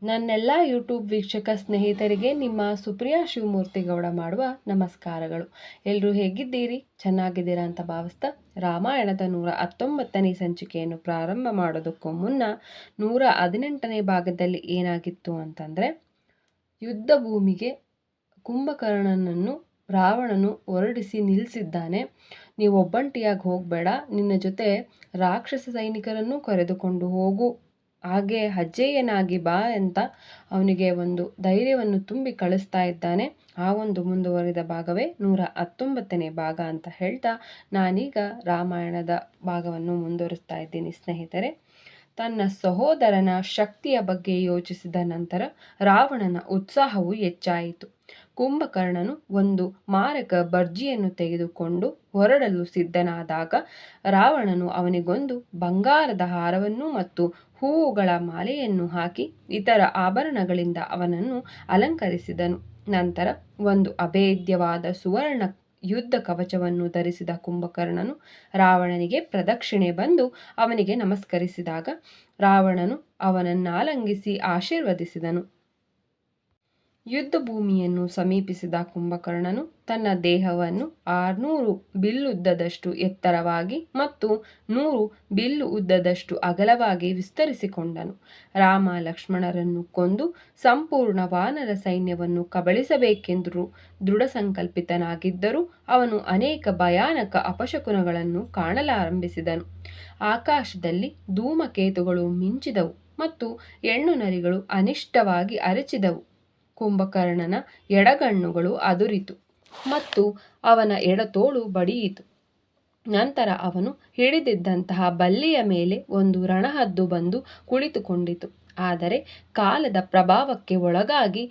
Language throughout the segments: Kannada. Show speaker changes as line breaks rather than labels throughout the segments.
ನನ್ನೆಲ್ಲ ಯೂಟ್ಯೂಬ್ ವೀಕ್ಷಕ ಸ್ನೇಹಿತರಿಗೆ ನಿಮ್ಮ ಸುಪ್ರಿಯಾ ಶಿವಮೂರ್ತಿಗೌಡ ಮಾಡುವ ನಮಸ್ಕಾರಗಳು. ಎಲ್ಲರೂ ಹೇಗಿದ್ದೀರಿ? ಚೆನ್ನಾಗಿದ್ದೀರಾ ಅಂತ ಭಾವಿಸ್ತಾ ರಾಮಾಯಣದ 119ನೇ ಸಂಚಿಕೆಯನ್ನು ಪ್ರಾರಂಭ ಮಾಡೋದಕ್ಕೂ ಮುನ್ನ 118ನೇ ಭಾಗದಲ್ಲಿ ಏನಾಗಿತ್ತು ಅಂತಂದರೆ, ಯುದ್ಧ ಭೂಮಿಗೆ ಕುಂಭಕರ್ಣನನ್ನು ರಾವಣನು ಹೊರಡಿಸಿ ನಿಲ್ಲಿಸಿದ್ದಾನೆ. ನೀವು ಒಬ್ಬಂಟಿಯಾಗಿ ಹೋಗಬೇಡ, ನಿನ್ನ ಜೊತೆ ರಾಕ್ಷಸ ಸೈನಿಕರನ್ನು ಕರೆದುಕೊಂಡು ಹೋಗು, ಹಾಗೆ ಅಜ್ಜೇಯನಾಗಿ ಬಾ ಅಂತ ಅವನಿಗೆ ಒಂದು ಧೈರ್ಯವನ್ನು ತುಂಬಿ ಕಳಿಸ್ತಾ ಇದ್ದಾನೆ. ಆ ಒಂದು ಮುಂದುವರಿದ ಭಾಗವೇ 119ನೇ ಭಾಗ ಅಂತ ಹೇಳ್ತಾ ನಾನೀಗ ರಾಮಾಯಣದ ಭಾಗವನ್ನು ಮುಂದುವರಿಸ್ತಾ ಇದ್ದೀನಿ ಸ್ನೇಹಿತರೆ. ತನ್ನ ಸಹೋದರನ ಶಕ್ತಿಯ ಬಗ್ಗೆ ಯೋಚಿಸಿದ ನಂತರ ರಾವಣನ ಉತ್ಸಾಹವು ಹೆಚ್ಚಾಯಿತು. ಕುಂಭಕರ್ಣನು ಒಂದು ಮಾರಕ ಬರ್ಜಿಯನ್ನು ತೆಗೆದುಕೊಂಡು ಹೊರಡಲು ಸಿದ್ಧನಾದಾಗ ರಾವಣನು ಅವನಿಗೊಂದು ಬಂಗಾರದ ಹಾರವನ್ನು ಮತ್ತು ಹೂವುಗಳ ಮಾಲೆಯನ್ನು ಹಾಕಿ ಇತರ ಆಭರಣಗಳಿಂದ ಅವನನ್ನು ಅಲಂಕರಿಸಿದನು. ನಂತರ ಒಂದು ಅಭೇದ್ಯವಾದ ಸುವರ್ಣ ಯುದ್ಧ ಕವಚವನ್ನು ಧರಿಸಿದ ಕುಂಭಕರ್ಣನು ರಾವಣನಿಗೆ ಪ್ರದಕ್ಷಿಣೆ ಬಂದು ಅವನಿಗೆ ನಮಸ್ಕರಿಸಿದಾಗ ರಾವಣನು ಅವನನ್ನಾಲಂಗಿಸಿ ಆಶೀರ್ವದಿಸಿದನು. ಯುದ್ಧ ಭೂಮಿಯನ್ನು ಸಮೀಪಿಸಿದ ಕುಂಭಕರ್ಣನು ತನ್ನ ದೇಹವನ್ನು 600 ಬಿಲ್ಲುದ್ದದಷ್ಟು ಎತ್ತರವಾಗಿ ಮತ್ತು 100 ಬಿಲ್ಲು ಉದ್ದದಷ್ಟು ಅಗಲವಾಗಿ ವಿಸ್ತರಿಸಿಕೊಂಡನು. ರಾಮ ಲಕ್ಷ್ಮಣರನ್ನು ಕೊಂದು ಸಂಪೂರ್ಣ ವಾನರ ಸೈನ್ಯವನ್ನು ಕಬಳಿಸಬೇಕೆಂದು ದೃಢ ಸಂಕಲ್ಪಿತನಾಗಿದ್ದರೂ ಅವನು ಅನೇಕ ಭಯಾನಕ ಅಪಶಕುನಗಳನ್ನು ಕಾಣಲಾರಂಭಿಸಿದನು. ಆಕಾಶದಲ್ಲಿ ಧೂಮಕೇತುಗಳು ಮಿಂಚಿದವು ಮತ್ತು ಹೆಣ್ಣು ನರಿಗಳು ಅನಿಷ್ಟವಾಗಿ ಅರಚಿದವು. ಕುಂಭಕರ್ಣನ ಎಡಗಣ್ಣುಗಳು ಅದುರಿತು ಮತ್ತು ಅವನ ಎಡತೋಳು ಬಡಿಯಿತು. ನಂತರ ಅವನು ಹಿಡಿದಿದ್ದಂತಹ ಬಲ್ಲಿಯ ಮೇಲೆ ಒಂದು ರಣಹದ್ದು ಬಂದು ಕುಳಿತುಕೊಂಡಿತು. ಆದರೆ ಕಾಲದ ಪ್ರಭಾವಕ್ಕೆ ಒಳಗಾಗಿ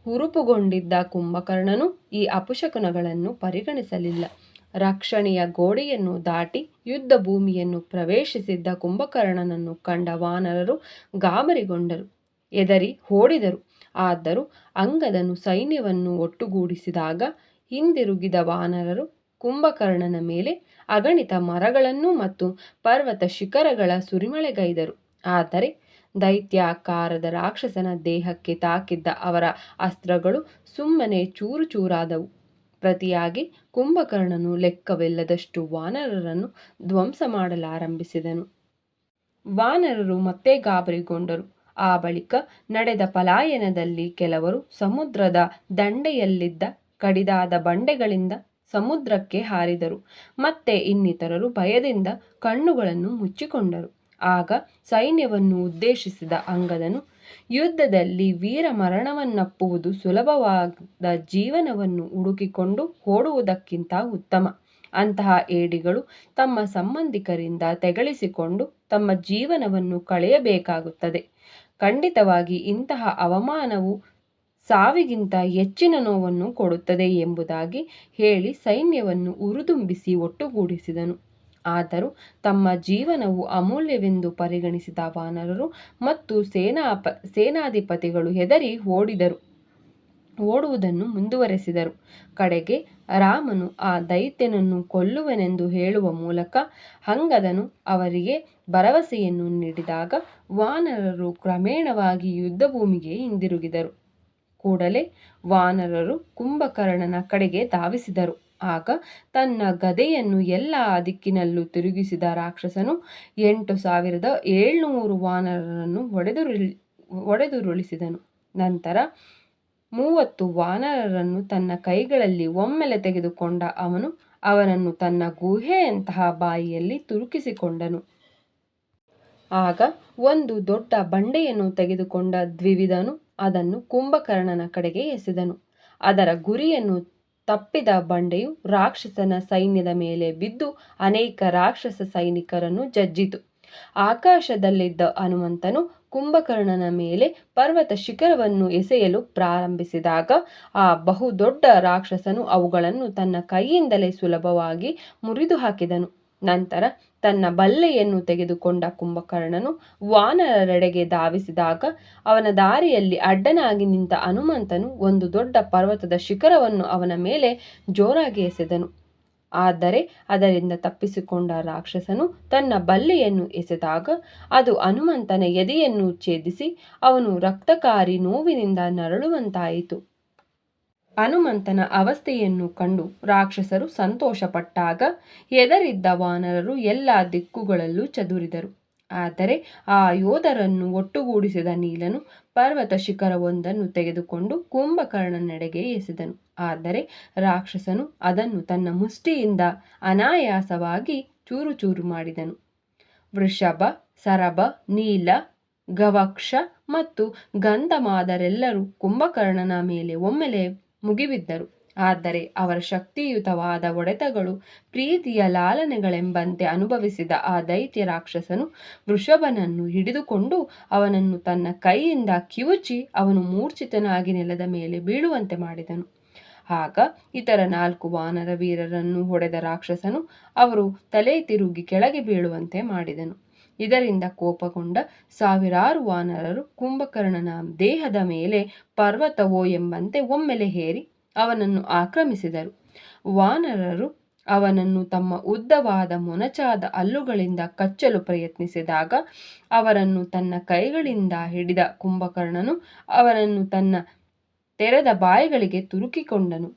ಹುರುಪುಗೊಂಡಿದ್ದ ಕುಂಭಕರ್ಣನು ಈ ಅಪಶಕುನಗಳನ್ನು ಪರಿಗಣಿಸಲಿಲ್ಲ. ರಕ್ಷಣೆಯ ಗೋಡೆಯನ್ನು ದಾಟಿ ಯುದ್ಧ ಭೂಮಿಯನ್ನು ಪ್ರವೇಶಿಸಿದ್ದ ಕುಂಭಕರ್ಣನನ್ನು ಕಂಡ ವಾನರರು ಗಾಬರಿಗೊಂಡರು, ಹೆದರಿ ಓಡಿದರು. ಆದರೂ ಅಂಗದನು ಸೈನ್ಯವನ್ನು ಒಟ್ಟುಗೂಡಿಸಿದಾಗ ಹಿಂದಿರುಗಿದ ವಾನರರು ಕುಂಭಕರ್ಣನ ಮೇಲೆ ಅಗಣಿತ ಮರಗಳನ್ನು ಮತ್ತು ಪರ್ವತ ಶಿಖರಗಳ ಸುರಿಮಳೆಗೈದರು. ಆದರೆ ದೈತ್ಯಾಕಾರದ ರಾಕ್ಷಸನ ದೇಹಕ್ಕೆ ತಾಕಿದ್ದ ಅವರ ಅಸ್ತ್ರಗಳು ಸುಮ್ಮನೆ ಚೂರು ಚೂರಾದವು. ಪ್ರತಿಯಾಗಿ ಕುಂಭಕರ್ಣನು ಲೆಕ್ಕವಿಲ್ಲದಷ್ಟು ವಾನರರನ್ನು ಧ್ವಂಸ ಮಾಡಲಾರಂಭಿಸಿದನು. ವಾನರರು ಮತ್ತೆ ಗಾಬರಿಗೊಂಡರು. ಆ ಬಳಿಕ ನಡೆದ ಪಲಾಯನದಲ್ಲಿ ಕೆಲವರು ಸಮುದ್ರದ ದಂಡೆಯಲ್ಲಿದ್ದ ಕಡಿದಾದ ಬಂಡೆಗಳಿಂದ ಸಮುದ್ರಕ್ಕೆ ಹಾರಿದರು. ಮತ್ತೆ ಇನ್ನಿತರರು ಭಯದಿಂದ ಕಣ್ಣುಗಳನ್ನು ಮುಚ್ಚಿಕೊಂಡರು. ಆಗ ಸೈನ್ಯವನ್ನು ಉದ್ದೇಶಿಸಿದ ಅಂಗದನು, ಯುದ್ಧದಲ್ಲಿ ವೀರ ಮರಣವನ್ನಪ್ಪುವುದು ಸುಲಭವಾದ ಜೀವನವನ್ನು ಹುಡುಕಿಕೊಂಡು ಓಡುವುದಕ್ಕಿಂತ ಉತ್ತಮ. ಅಂತಹ ಏಡಿಗಳು ತಮ್ಮ ಸಂಬಂಧಿಕರಿಂದ ತೆಗಳಿಸಿಕೊಂಡು ತಮ್ಮ ಜೀವನವನ್ನು ಕಳೆಯಬೇಕಾಗುತ್ತದೆ. ಖಂಡಿತವಾಗಿ ಇಂತಹ ಅವಮಾನವು ಸಾವಿಗಿಂತ ಹೆಚ್ಚಿನ ನೋವನ್ನು ಕೊಡುತ್ತದೆ ಎಂಬುದಾಗಿ ಹೇಳಿ ಸೈನ್ಯವನ್ನು ಉರಿದುಂಬಿಸಿ ಒಟ್ಟುಗೂಡಿಸಿದನು. ಆದರೂ ತಮ್ಮ ಜೀವನವು ಅಮೂಲ್ಯವೆಂದು ಪರಿಗಣಿಸಿದ ವಾನರರು ಮತ್ತು ಸೇನಾಧಿಪತಿಗಳು ಹೆದರಿ ಓಡುವುದನ್ನು ಮುಂದುವರೆಸಿದರು. ಕಡೆಗೆ ರಾಮನು ಆ ದೈತ್ಯನನ್ನು ಕೊಲ್ಲುವನೆಂದು ಹೇಳುವ ಮೂಲಕ ಅಂಗದನು ಅವರಿಗೆ ಭರವಸೆಯನ್ನು ನೀಡಿದಾಗ ವಾನರರು ಕ್ರಮೇಣವಾಗಿ ಯುದ್ಧ ಭೂಮಿಗೆ ಹಿಂದಿರುಗಿದರು. ಕೂಡಲೇ ವಾನರರು ಕುಂಭಕರ್ಣನ ಕಡೆಗೆ ಧಾವಿಸಿದರು. ಆಗ ತನ್ನ ಗದೆಯನ್ನು ಎಲ್ಲ ದಿಕ್ಕಿನಲ್ಲೂ ತಿರುಗಿಸಿದ ರಾಕ್ಷಸನು 8700 ವಾನರರನ್ನು ಹೊಡೆದುರುಳಿಸಿದನು. ನಂತರ 30 ವಾನರರನ್ನು ತನ್ನ ಕೈಗಳಲ್ಲಿ ಒಮ್ಮೆಲೆ ತೆಗೆದುಕೊಂಡ ಅವನು ಅವನನ್ನು ತನ್ನ ಗುಹೆಯಂತಹ ಬಾಯಿಯಲ್ಲಿ ತುರುಕಿಸಿಕೊಂಡನು. ಆಗ ಒಂದು ದೊಡ್ಡ ಬಂಡೆಯನ್ನು ತೆಗೆದುಕೊಂಡ ದ್ವಿವಿಧನು ಅದನ್ನು ಕುಂಭಕರ್ಣನ ಕಡೆಗೆ ಎಸೆದನು. ಅದರ ಗುರಿಯನ್ನು ತಪ್ಪಿದ ಬಂಡೆಯು ರಾಕ್ಷಸನ ಸೈನ್ಯದ ಮೇಲೆ ಬಿದ್ದು ಅನೇಕ ರಾಕ್ಷಸ ಸೈನಿಕರನ್ನು ಜಜ್ಜಿತು. ಆಕಾಶದಲ್ಲಿದ್ದ ಹನುಮಂತನು ಕುಂಭಕರ್ಣನ ಮೇಲೆ ಪರ್ವತ ಶಿಖರವನ್ನು ಎಸೆಯಲು ಪ್ರಾರಂಭಿಸಿದಾಗ ಆ ಬಹುದೊಡ್ಡ ರಾಕ್ಷಸನು ಅವುಗಳನ್ನು ತನ್ನ ಕೈಯಿಂದಲೇ ಸುಲಭವಾಗಿ ಮುರಿದು ಹಾಕಿದನು. ನಂತರ ತನ್ನ ಬಲ್ಲೆಯನ್ನು ತೆಗೆದುಕೊಂಡ ಕುಂಭಕರ್ಣನು ವಾನರರೆಡೆಗೆ ಧಾವಿಸಿದಾಗ ಅವನ ದಾರಿಯಲ್ಲಿ ಅಡ್ಡನಾಗಿ ನಿಂತ ಹನುಮಂತನು ಒಂದು ದೊಡ್ಡ ಪರ್ವತದ ಶಿಖರವನ್ನು ಅವನ ಮೇಲೆ ಜೋರಾಗಿ ಎಸೆದನು. ಆದರೆ ಅದರಿಂದ ತಪ್ಪಿಸಿಕೊಂಡ ರಾಕ್ಷಸನು ತನ್ನ ಬಲ್ಲೆಯನ್ನು ಎಸೆದಾಗ ಅದು ಹನುಮಂತನ ಎದೆಯನ್ನು ಛೇದಿಸಿ ಅವನು ರಕ್ತಕಾರಿ ನೋವಿನಿಂದ ನರಳುವಂತಾಯಿತು. ಹನುಮಂತನ ಅವಸ್ಥೆಯನ್ನು ಕಂಡು ರಾಕ್ಷಸರು ಸಂತೋಷಪಟ್ಟಾಗ ಹೆದರಿದ್ದ ವಾನರರು ಎಲ್ಲ ದಿಕ್ಕುಗಳಲ್ಲೂ ಚದುರಿದರು. ಆದರೆ ಆ ಯೋಧರನ್ನು ಒಟ್ಟುಗೂಡಿಸಿದ ನೀಲನು ಪರ್ವತ ಶಿಖರವೊಂದನ್ನು ತೆಗೆದುಕೊಂಡು ಕುಂಭಕರ್ಣನೆಡೆಗೆ ಎಸೆದನು. ಆದರೆ ರಾಕ್ಷಸನು ಅದನ್ನು ತನ್ನ ಮುಷ್ಟಿಯಿಂದ ಅನಾಯಾಸವಾಗಿ ಚೂರು ಚೂರು ಮಾಡಿದನು. ವೃಷಭ, ಸರಭ, ನೀಲ, ಗವಕ್ಷ ಮತ್ತು ಗಂಧಮಾದರೆಲ್ಲರೂ ಕುಂಭಕರ್ಣನ ಮೇಲೆ ಒಮ್ಮೆಲೆ ಮುಗಿಬಿದ್ದರು. ಆದರೆ ಅವರ ಶಕ್ತಿಯುತವಾದ ಹೊಡೆತಗಳು ಪ್ರೀತಿಯ ಲಾಲನೆಗಳೆಂಬಂತೆ ಅನುಭವಿಸಿದ ಆ ದೈತ್ಯ ರಾಕ್ಷಸನು ವೃಷಭನನ್ನು ಹಿಡಿದುಕೊಂಡು ಅವನನ್ನು ತನ್ನ ಕೈಯಿಂದ ಕಿವುಚಿ ಅವನು ಮೂರ್ಛಿತನಾಗಿ ನೆಲದ ಮೇಲೆ ಬೀಳುವಂತೆ ಮಾಡಿದನು. ಆಗ ಇತರ 4 ವಾನರ ವೀರರನ್ನು ಹೊಡೆದ ರಾಕ್ಷಸನು ಅವರು ತಲೆ ತಿರುಗಿ ಕೆಳಗೆ ಬೀಳುವಂತೆ ಮಾಡಿದನು. ಇದರಿಂದ ಕೋಪಗೊಂಡ ಸಾವಿರಾರು ವಾನರರು ಕುಂಭಕರ್ಣನ ದೇಹದ ಮೇಲೆ ಪರ್ವತವೋ ಎಂಬಂತೆ ಒಮ್ಮೆಲೆ ಏರಿ ಅವನನ್ನು ಆಕ್ರಮಿಸಿದರು. ವಾನರರು ಅವನನ್ನು ತಮ್ಮ ಉದ್ದವಾದ ಮೊನಚಾದ ಹಲ್ಲುಗಳಿಂದ ಕಚ್ಚಲು ಪ್ರಯತ್ನಿಸಿದಾಗ ಅವರನ್ನು ತನ್ನ ಕೈಗಳಿಂದ ಹಿಡಿದ ಕುಂಭಕರ್ಣನು ಅವರನ್ನು ತನ್ನ ತೆರೆದ ಬಾಯಿಗಳಿಗೆ ತುರುಕಿಕೊಂಡನು.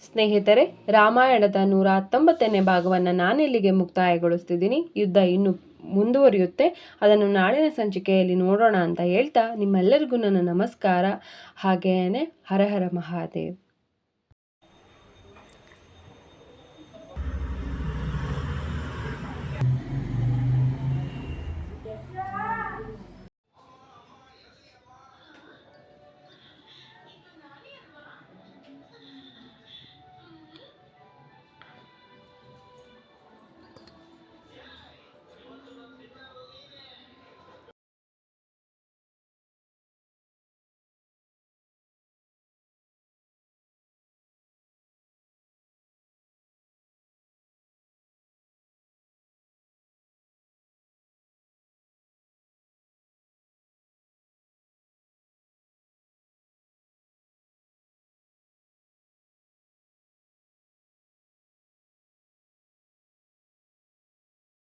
ಸ್ನೇಹಿತರೆ, ರಾಮಾಯಣದ 119ನೇ ಭಾಗವನ್ನು ನಾನಿಲ್ಲಿಗೆ ಮುಕ್ತಾಯಗೊಳಿಸ್ತಿದ್ದೀನಿ. ಯುದ್ಧ ಇನ್ನು ಮುಂದುವರಿಯುತ್ತೆ. ಅದನ್ನು ನಾಳಿನ ಸಂಚಿಕೆಯಲ್ಲಿ ನೋಡೋಣ ಅಂತ ಹೇಳ್ತಾ ನಿಮ್ಮೆಲ್ಲರಿಗೂ ನನ್ನ ನಮಸ್ಕಾರ. ಹಾಗೇನೆ ಹರ ಹರ ಮಹಾದೇವ್.